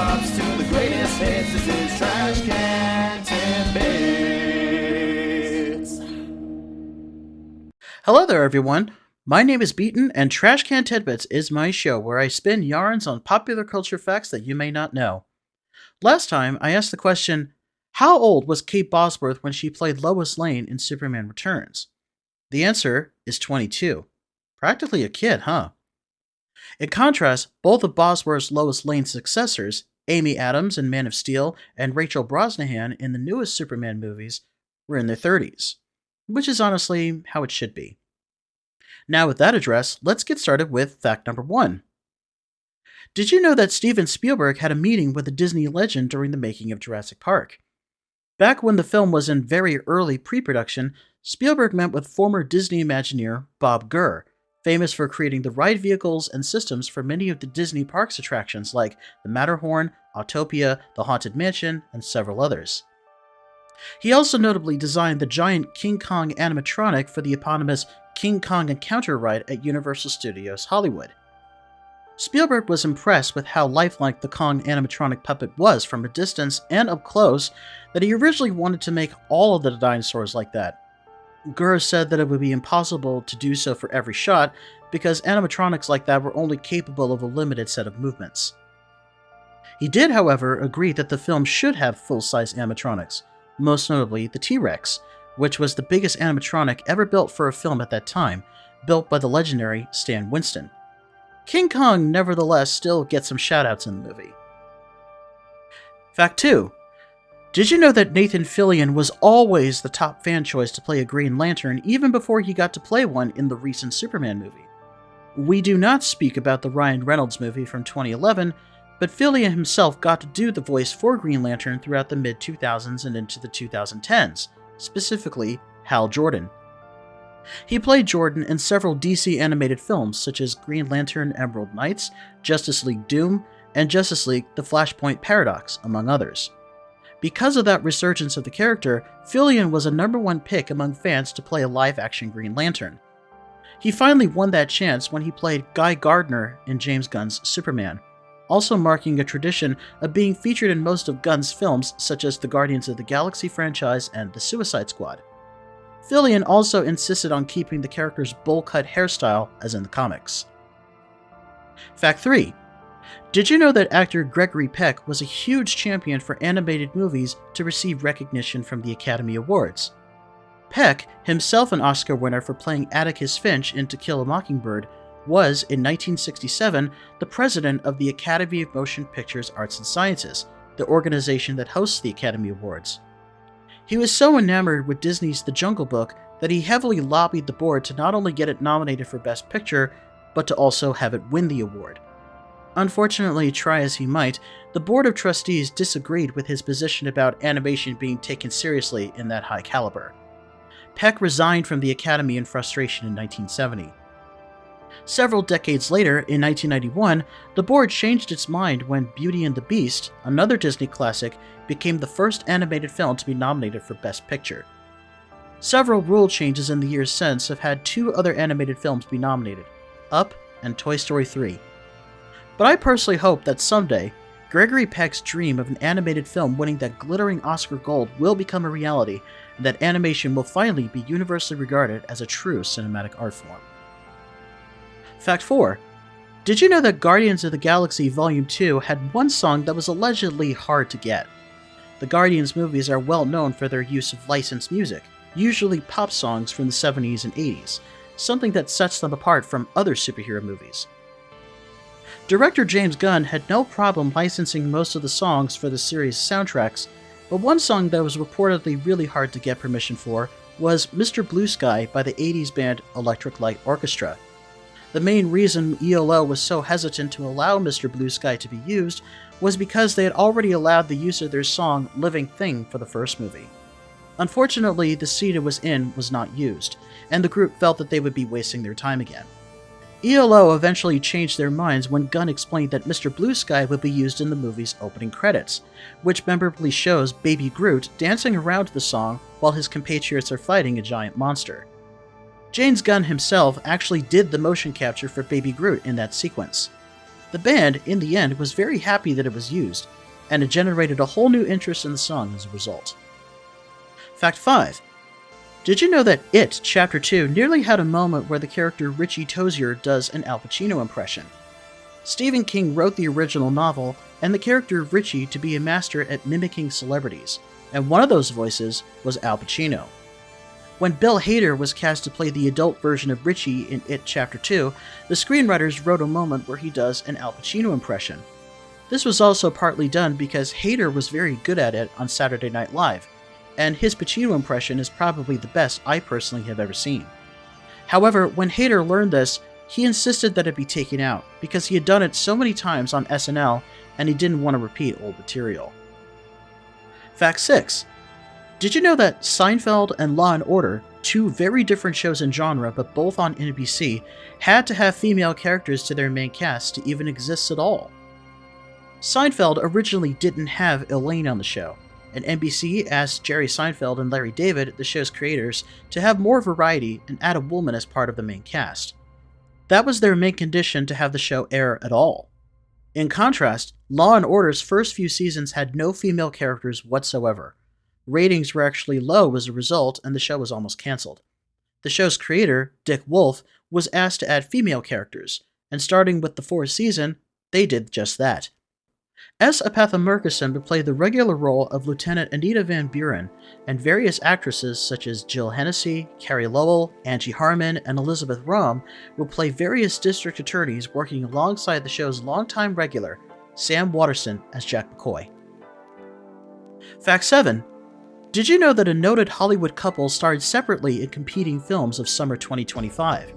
drops to the greatest hits. This is Trash Can Tidbits. Hello there, everyone. My name is Beaton, and Trash Can Tidbits is my show where I spin yarns on popular culture facts that you may not know. Last time, I asked the question, how old was Kate Bosworth when she played Lois Lane in Superman Returns? The answer is 22. Practically a kid, huh? In contrast, both of Bosworth's Lois Lane successors, Amy Adams in Man of Steel and Rachel Brosnahan in the newest Superman movies, were in their 30s, which is honestly how it should be. Now with that address, let's get started with fact number 1. Did you know that Steven Spielberg had a meeting with a Disney legend during the making of Jurassic Park? Back when the film was in very early pre-production, Spielberg met with former Disney Imagineer Bob Gurr, famous for creating the ride vehicles and systems for many of the Disney parks attractions like the Matterhorn, Autopia, the Haunted Mansion, and several others. He also notably designed the giant King Kong animatronic for the eponymous King Kong Encounter ride at Universal Studios Hollywood. Spielberg was impressed with how lifelike the Kong animatronic puppet was from a distance and up close that he originally wanted to make all of the dinosaurs like that. Gurr said that it would be impossible to do so for every shot because animatronics like that were only capable of a limited set of movements. He did, however, agree that the film should have full-size animatronics, most notably the T-Rex, which was the biggest animatronic ever built for a film at that time, built by the legendary Stan Winston. King Kong, nevertheless, still gets some shoutouts in the movie. Fact 2. Did you know that Nathan Fillion was always the top fan choice to play a Green Lantern even before he got to play one in the recent Superman movie? We do not speak about the Ryan Reynolds movie from 2011, but Fillion himself got to do the voice for Green Lantern throughout the mid-2000s and into the 2010s, specifically Hal Jordan. He played Jordan in several DC animated films such as Green Lantern Emerald Knights, Justice League Doom, and Justice League The Flashpoint Paradox, among others. Because of that resurgence of the character, Fillion was a #1 pick among fans to play a live-action Green Lantern. He finally won that chance when he played Guy Gardner in James Gunn's Superman, also marking a tradition of being featured in most of Gunn's films such as the Guardians of the Galaxy franchise and The Suicide Squad. Fillion also insisted on keeping the character's bowl-cut hairstyle as in the comics. Fact 3. Did you know that actor Gregory Peck was a huge champion for animated movies to receive recognition from the Academy Awards? Peck, himself an Oscar winner for playing Atticus Finch in To Kill a Mockingbird, was, in 1967, the president of the Academy of Motion Pictures Arts and Sciences, the organization that hosts the Academy Awards. He was so enamored with Disney's The Jungle Book that he heavily lobbied the board to not only get it nominated for Best Picture, but to also have it win the award. Unfortunately, try as he might, the Board of Trustees disagreed with his position about animation being taken seriously in that high caliber. Peck resigned from the Academy in frustration in 1970. Several decades later, in 1991, the board changed its mind when Beauty and the Beast, another Disney classic, became the first animated film to be nominated for Best Picture. Several rule changes in the years since have had 2 other animated films be nominated, Up and Toy Story 3. But I personally hope that someday, Gregory Peck's dream of an animated film winning that glittering Oscar gold will become a reality, and that animation will finally be universally regarded as a true cinematic art form. Fact 4. Did you know that Guardians of the Galaxy Volume 2 had one song that was allegedly hard to get? The Guardians movies are well known for their use of licensed music, usually pop songs from the 70s and 80s, something that sets them apart from other superhero movies. Director James Gunn had no problem licensing most of the songs for the series' soundtracks, but one song that was reportedly really hard to get permission for was Mr. Blue Sky by the 80s band Electric Light Orchestra. The main reason ELO was so hesitant to allow Mr. Blue Sky to be used was because they had already allowed the use of their song Living Thing for the first movie. Unfortunately, the seat it was in was not used, and the group felt that they would be wasting their time again. ELO eventually changed their minds when Gunn explained that Mr. Blue Sky would be used in the movie's opening credits, which memorably shows Baby Groot dancing around to the song while his compatriots are fighting a giant monster. James Gunn himself actually did the motion capture for Baby Groot in that sequence. The band, in the end, was very happy that it was used, and it generated a whole new interest in the song as a result. Fact 5. Did you know that It, Chapter 2 nearly had a moment where the character Richie Tozier does an Al Pacino impression? Stephen King wrote the original novel and the character of Richie to be a master at mimicking celebrities, and one of those voices was Al Pacino. When Bill Hader was cast to play the adult version of Richie in It Chapter 2, the screenwriters wrote a moment where he does an Al Pacino impression. This was also partly done because Hader was very good at it on Saturday Night Live, and his Pacino impression is probably the best I personally have ever seen. However, when Hader learned this, he insisted that it be taken out because he had done it so many times on SNL and he didn't want to repeat old material. Fact 6. Did you know that Seinfeld and Law & Order, two very different shows in genre but both on NBC, had to have female characters to their main cast to even exist at all? Seinfeld originally didn't have Elaine on the show, and NBC asked Jerry Seinfeld and Larry David, the show's creators, to have more variety and add a woman as part of the main cast. That was their main condition to have the show air at all. In contrast, Law & Order's first few seasons had no female characters whatsoever. Ratings were actually low as a result, and the show was almost cancelled. The show's creator, Dick Wolf, was asked to add female characters, and starting with the fourth season, they did just that. S. Apatha Murkison would play the regular role of Lieutenant Anita Van Buren, and various actresses such as Jill Hennessy, Carrie Lowell, Angie Harmon, and Elizabeth Rom would play various district attorneys working alongside the show's longtime regular, Sam Waterston, as Jack McCoy. Fact 7. Did you know that a noted Hollywood couple starred separately in competing films of summer 2025?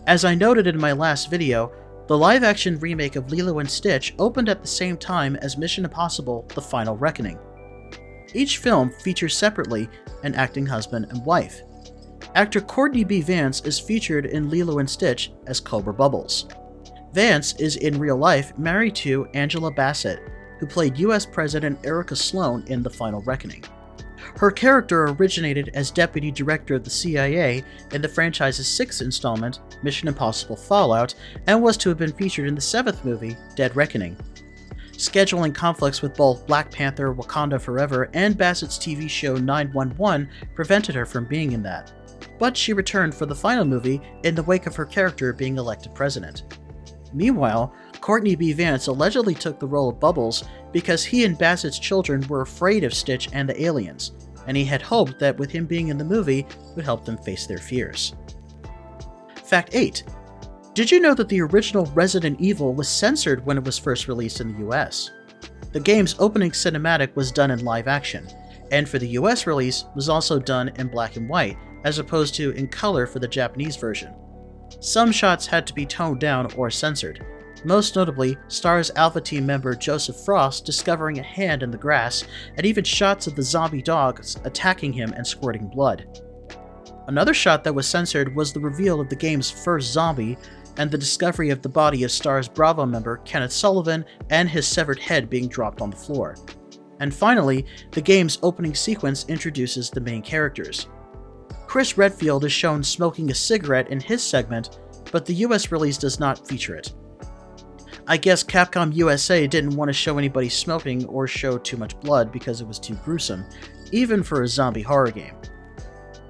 As I noted in my last video, the live-action remake of Lilo & Stitch opened at the same time as Mission Impossible: The Final Reckoning. Each film features separately an acting husband and wife. Actor Courtney B. Vance is featured in Lilo & Stitch as Cobra Bubbles. Vance is in real life married to Angela Bassett, who played U.S. President Erica Sloan in The Final Reckoning. Her character originated as Deputy Director of the CIA in the franchise's sixth installment, Mission Impossible Fallout, and was to have been featured in the seventh movie, Dead Reckoning. Scheduling conflicts with both Black Panther: Wakanda Forever and Bassett's TV show 911 prevented her from being in that, but she returned for the final movie in the wake of her character being elected president. Meanwhile, Courtney B. Vance allegedly took the role of Bubbles because he and Bassett's children were afraid of Stitch and the aliens, and he had hoped that with him being in the movie would help them face their fears. Fact 8. Did you know that the original Resident Evil was censored when it was first released in the US? The game's opening cinematic was done in live action, and for the US release was also done in black and white, as opposed to in color for the Japanese version. Some shots had to be toned down or censored, most notably STARS Alpha Team member Joseph Frost discovering a hand in the grass, and even shots of the zombie dogs attacking him and squirting blood. Another shot that was censored was the reveal of the game's first zombie, and the discovery of the body of STARS Bravo member Kenneth Sullivan and his severed head being dropped on the floor. And finally, the game's opening sequence introduces the main characters. Chris Redfield is shown smoking a cigarette in his segment, but the US release does not feature it. I guess Capcom USA didn't want to show anybody smoking or show too much blood because it was too gruesome, even for a zombie horror game.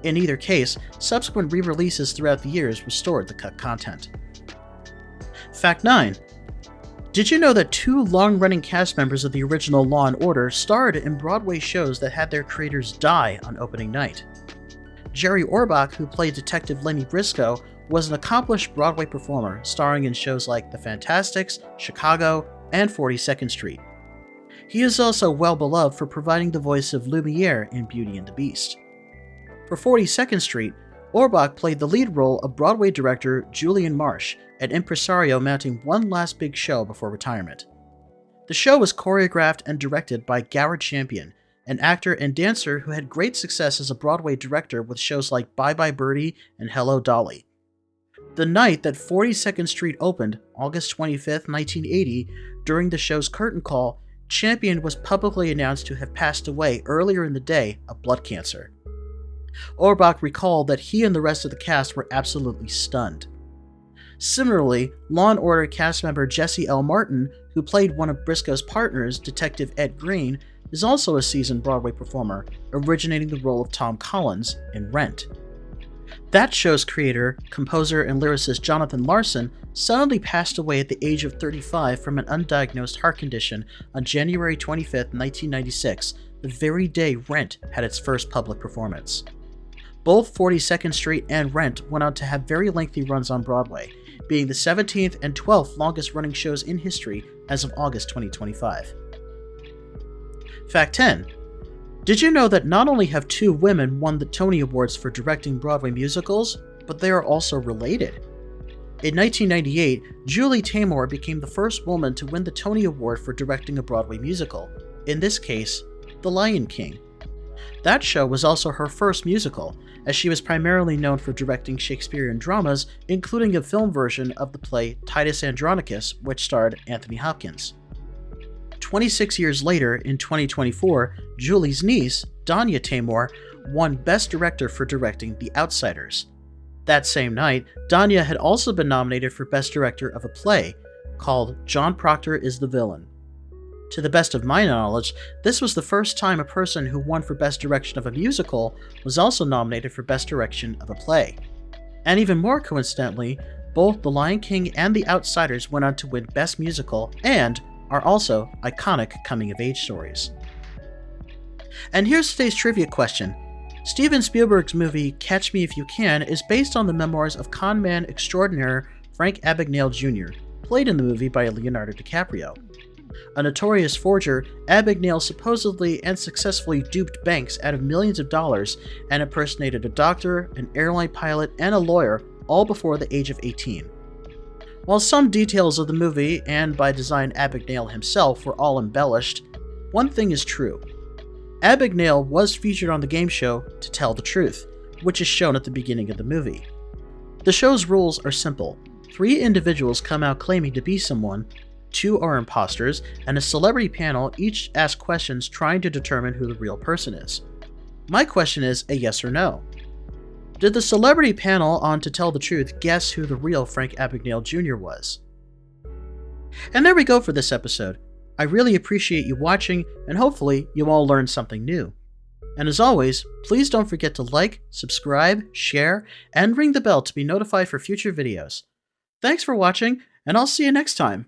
In either case, subsequent re-releases throughout the years restored the cut content. Fact 9. Did you know that two long-running cast members of the original Law & Order starred in Broadway shows that had their creators die on opening night? Jerry Orbach, who played Detective Lenny Briscoe, was an accomplished Broadway performer starring in shows like The Fantastics, Chicago, and 42nd Street. He is also well beloved for providing the voice of Lumiere in Beauty and the Beast. For 42nd Street, Orbach played the lead role of Broadway director Julian Marsh, an impresario mounting one last big show before retirement. The show was choreographed and directed by Garrett Champion, an actor and dancer who had great success as a Broadway director with shows like Bye Bye Birdie and Hello Dolly. The night that 42nd Street opened, August 25, 1980, during the show's curtain call, Champion was publicly announced to have passed away earlier in the day of blood cancer. Orbach recalled that he and the rest of the cast were absolutely stunned. Similarly, Law & Order cast member Jesse L. Martin, who played one of Briscoe's partners, Detective Ed Green, is also a seasoned Broadway performer, originating the role of Tom Collins in Rent. That show's creator, composer, and lyricist Jonathan Larson suddenly passed away at the age of 35 from an undiagnosed heart condition on January 25, 1996, the very day Rent had its first public performance. Both 42nd Street and Rent went on to have very lengthy runs on Broadway, being the 17th and 12th longest running shows in history as of August 2025. Fact 10. Did you know that not only have two women won the Tony Awards for directing Broadway musicals, but they are also related? In 1998, Julie Taymor became the first woman to win the Tony Award for directing a Broadway musical, in this case, The Lion King. That show was also her first musical, as she was primarily known for directing Shakespearean dramas, including a film version of the play Titus Andronicus, which starred Anthony Hopkins. 26 years later, in 2024, Julie's niece, Danya Taymor, won Best Director for directing The Outsiders. That same night, Danya had also been nominated for Best Director of a play called John Proctor is the Villain. To the best of my knowledge, this was the first time a person who won for Best Direction of a musical was also nominated for Best Direction of a play. And even more coincidentally, both The Lion King and The Outsiders went on to win Best Musical and are also iconic coming-of-age stories. And here's today's trivia question. Steven Spielberg's movie Catch Me If You Can is based on the memoirs of con man extraordinaire Frank Abagnale Jr., played in the movie by Leonardo DiCaprio. A notorious forger, Abagnale supposedly and successfully duped banks out of millions of dollars and impersonated a doctor, an airline pilot, and a lawyer, all before the age of 18. While some details of the movie, and by design Abagnale himself, were all embellished, one thing is true. Abagnale was featured on the game show To Tell the Truth, which is shown at the beginning of the movie. The show's rules are simple. 3 individuals come out claiming to be someone, 2 are imposters, and a celebrity panel each ask questions trying to determine who the real person is. My question is a yes or no. Did the celebrity panel on To Tell the Truth guess who the real Frank Abagnale Jr. was? And there we go for this episode. I really appreciate you watching, and hopefully you all learned something new. And as always, please don't forget to like, subscribe, share, and ring the bell to be notified for future videos. Thanks for watching, and I'll see you next time.